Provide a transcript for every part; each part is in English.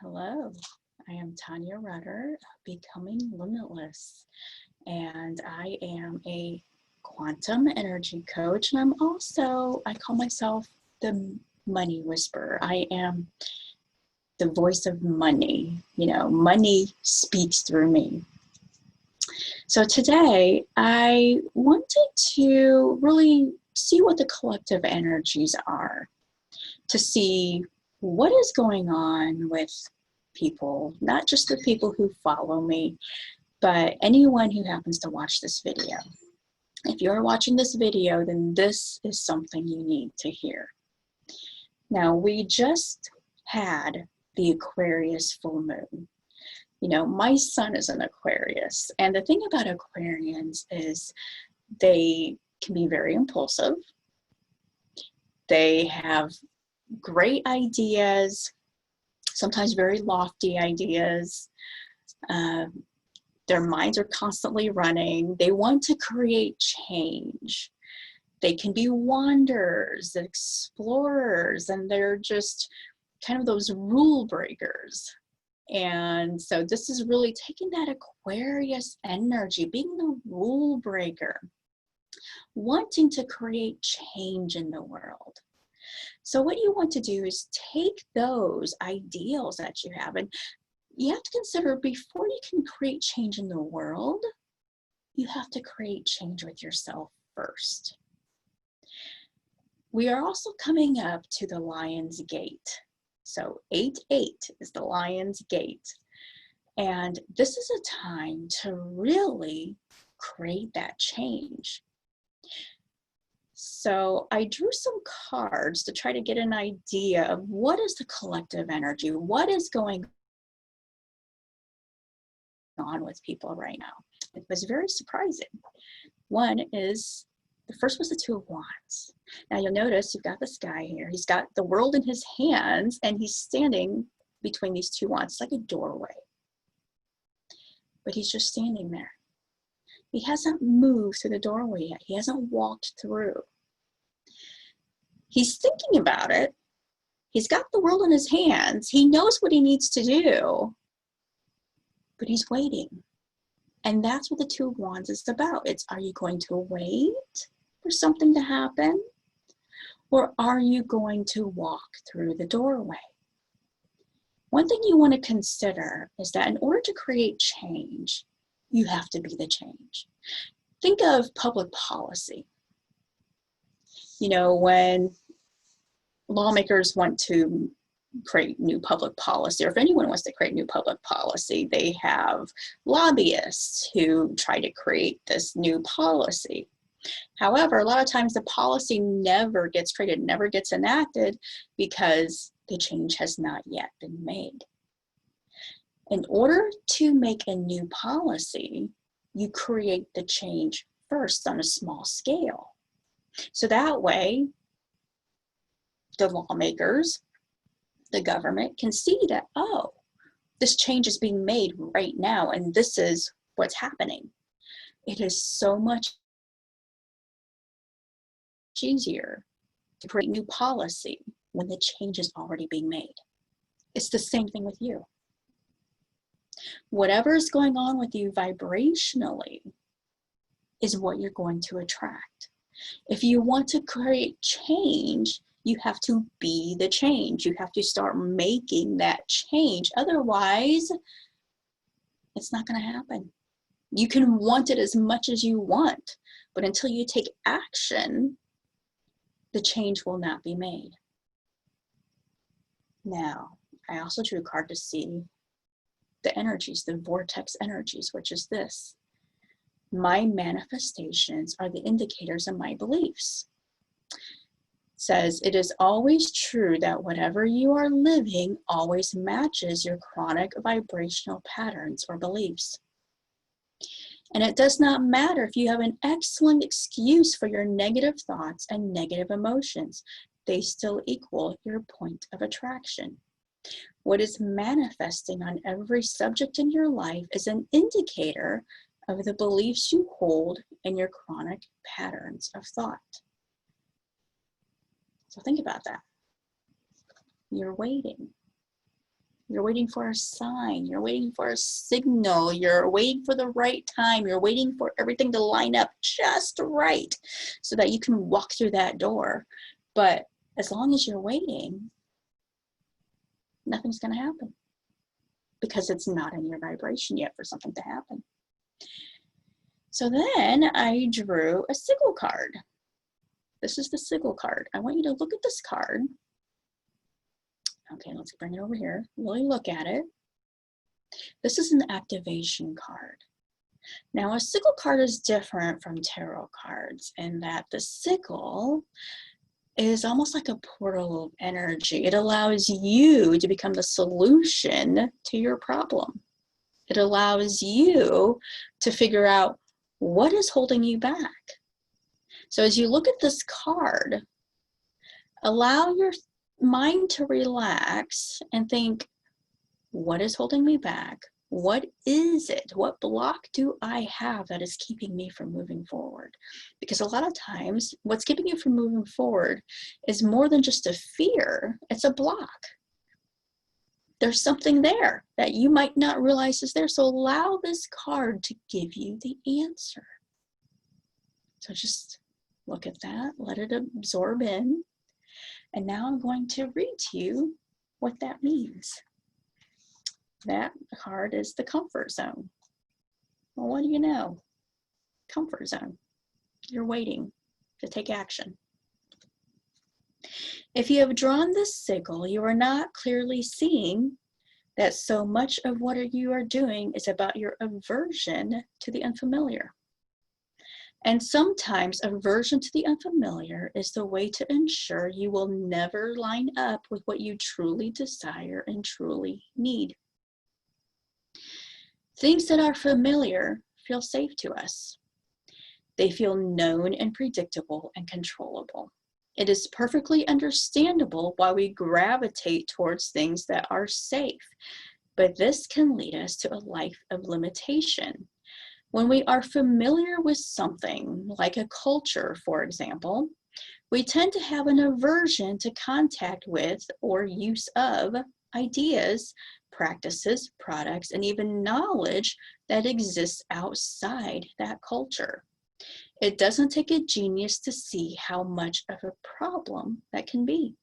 Hello, I am Tanya Rutter, Becoming Limitless, and I am a quantum energy coach, and I call myself the money whisperer. I am the voice of money. Money speaks through me. So today I wanted to really see what the collective energies are, to see what is going on with people, not just the people who follow me, but anyone who happens to watch this video. If you're watching this video, then this is something you need to hear. Now, we just had the Aquarius full moon. My son is an Aquarius, and the thing about Aquarians is they can be very impulsive. They have great ideas, sometimes very lofty ideas. Their minds are constantly running. They want to create change. They can be wanderers, explorers, and they're just kind of those rule breakers. And so this is really taking that Aquarius energy, being the rule breaker, wanting to create change in the world. So what you want to do is take those ideals that you have, and you have to consider, before you can create change in the world, you have to create change with yourself first. We are also coming up to the Lion's Gate. So 8-8 is the Lion's Gate. And this is a time to really create that change. So I drew some cards to try to get an idea of what is the collective energy, what is going on with people right now. It was very surprising. The first was the Two of Wands. Now you'll notice you've got this guy here. He's got the world in his hands, and he's standing between these two wands. It's like a doorway. But he's just standing there. He hasn't moved through the doorway yet. He hasn't walked through. He's thinking about it. He's got the world in his hands. He knows what he needs to do, but he's waiting. And that's what the Two of Wands is about. It's, are you going to wait for something to happen? Or are you going to walk through the doorway? One thing you want to consider is that in order to create change, you have to be the change. Think of public policy. When lawmakers want to create new public policy, or if anyone wants to create new public policy, they have lobbyists who try to create this new policy. However, a lot of times the policy never gets created, never gets enacted, because the change has not yet been made. In order to make a new policy, you create the change first on a small scale. So that way, the lawmakers, the government can see that, oh, this change is being made right now, and this is what's happening. It is so much easier to create new policy when the change is already being made. It's the same thing with you. Whatever is going on with you vibrationally is what you're going to attract. If you want to create change, you have to be the change. You have to start making that change. Otherwise, it's not going to happen. You can want it as much as you want, but until you take action, the change will not be made. Now, I also drew a card to see the energies, the vortex energies, which is this. My manifestations are the indicators of my beliefs. It says, it is always true that whatever you are living always matches your chronic vibrational patterns or beliefs. And it does not matter if you have an excellent excuse for your negative thoughts and negative emotions. They still equal your point of attraction. What is manifesting on every subject in your life is an indicator of the beliefs you hold and your chronic patterns of thought. So think about that. You're waiting. You're waiting for a sign. You're waiting for a signal. You're waiting for the right time. You're waiting for everything to line up just right so that you can walk through that door. But as long as you're waiting, nothing's going to happen because it's not in your vibration yet for something to happen. So then I drew a sigil card. This is the sigil card. I want you to look at this card. Okay, let's bring it over here. Really look at it. This is an activation card. Now, a sigil card is different from tarot cards in that the sigil is almost like a portal of energy. It allows you to become the solution to your problem. It allows you to figure out what is holding you back. So as you look at this card, allow your mind to relax and think, what is holding me back? What is it? What block do I have that is keeping me from moving forward? Because a lot of times what's keeping you from moving forward is more than just a fear. It's a block. There's something there that you might not realize is there. So allow this card to give you the answer. So just look at that, let it absorb in. And now I'm going to read to you what that means. That card is the comfort zone. Well, what do you know? Comfort zone. You're waiting to take action. If you have drawn this sigil, you are not clearly seeing that so much of what you are doing is about your aversion to the unfamiliar. And sometimes aversion to the unfamiliar is the way to ensure you will never line up with what you truly desire and truly need. Things that are familiar feel safe to us. They feel known and predictable and controllable. It is perfectly understandable why we gravitate towards things that are safe, but this can lead us to a life of limitation. When we are familiar with something, like a culture, for example, we tend to have an aversion to contact with or use of ideas, practices, products, and even knowledge that exists outside that culture. It doesn't take a genius to see how much of a problem that can be.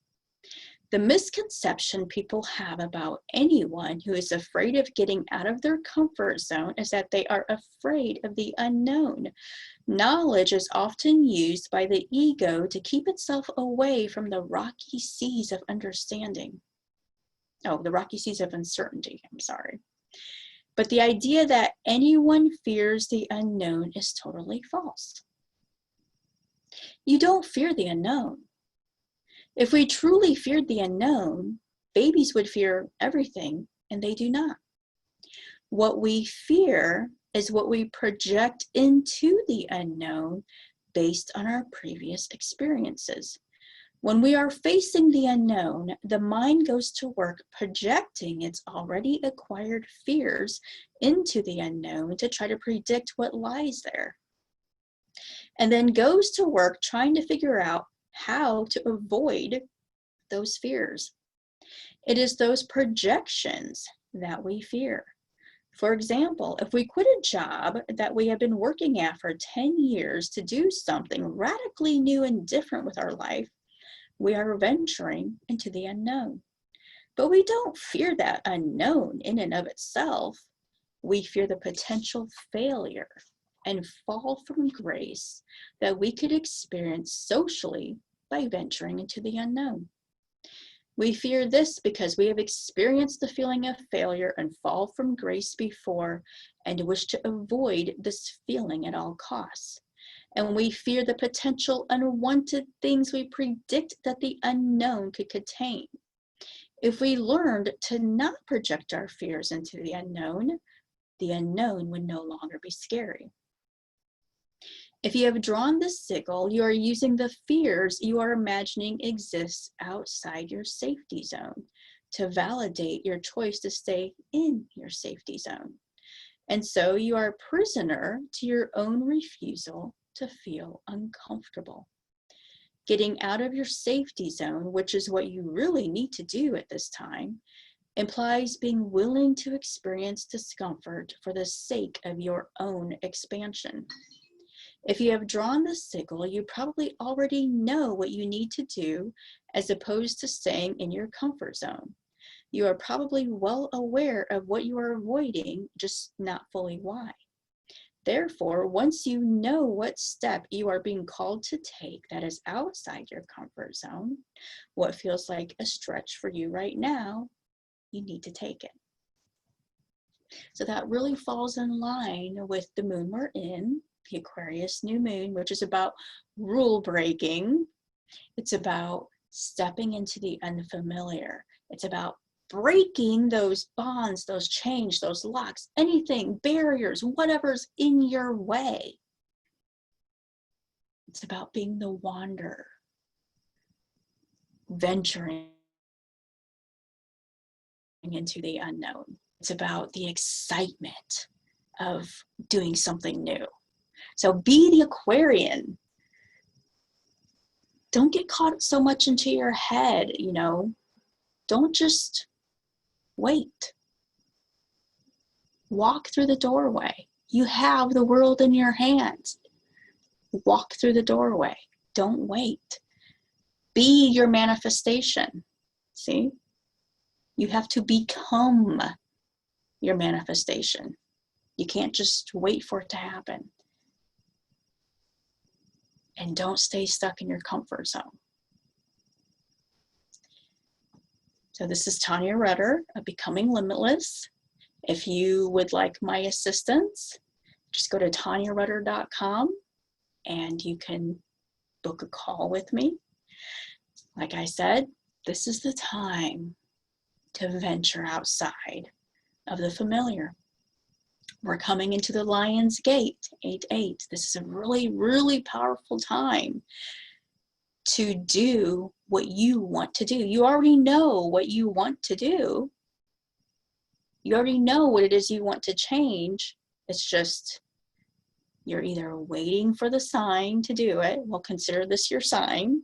The misconception people have about anyone who is afraid of getting out of their comfort zone is that they are afraid of the unknown. Knowledge is often used by the ego to keep itself away from the rocky seas of understanding. Oh, the rocky seas of uncertainty, I'm sorry. But the idea that anyone fears the unknown is totally false. You don't fear the unknown. If we truly feared the unknown, babies would fear everything, and they do not. What we fear is what we project into the unknown based on our previous experiences. When we are facing the unknown, the mind goes to work projecting its already acquired fears into the unknown to try to predict what lies there, and then goes to work trying to figure out how to avoid those fears. It is those projections that we fear. For example, if we quit a job that we have been working at for 10 years to do something radically new and different with our life, we are venturing into the unknown. But we don't fear that unknown in and of itself. We fear the potential failure and fall from grace that we could experience socially by venturing into the unknown. We fear this because we have experienced the feeling of failure and fall from grace before and wish to avoid this feeling at all costs. And we fear the potential unwanted things we predict that the unknown could contain. If we learned to not project our fears into the unknown would no longer be scary. If you have drawn this sigil, you are using the fears you are imagining exist outside your safety zone to validate your choice to stay in your safety zone. And so you are a prisoner to your own refusal to feel uncomfortable. Getting out of your safety zone, which is what you really need to do at this time, implies being willing to experience discomfort for the sake of your own expansion. If you have drawn the signal, you probably already know what you need to do as opposed to staying in your comfort zone. You are probably well aware of what you are avoiding, just not fully why. Therefore, once you know what step you are being called to take that is outside your comfort zone, what feels like a stretch for you right now, you need to take it. So that really falls in line with the moon we're in, the Aquarius new moon, which is about rule breaking. It's about stepping into the unfamiliar. It's about breaking those bonds, those chains, those locks, anything, barriers, whatever's in your way. It's about being the wanderer, venturing into the unknown. It's about the excitement of doing something new. So be the Aquarian. Don't get caught so much into your head, you know. Don't just wait. Walk through the doorway. You have the world in your hands. Walk through the doorway. Don't wait. Be your manifestation. See? You have to become your manifestation. You can't just wait for it to happen. And don't stay stuck in your comfort zone. So this is Tanya Rudder of Becoming Limitless. If you would like my assistance, just go to tanyarudder.com and you can book a call with me. Like I said, this is the time to venture outside of the familiar. We're coming into the Lion's Gate, 8-8. This is a really, really powerful time to do what you want to do. You already know what you want to do. You already know what it is you want to change. It's just you're either waiting for the sign to do it. Well, consider this your sign.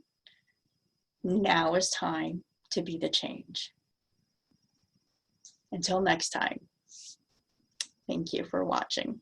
Now is time to be the change. Until next time, thank you for watching.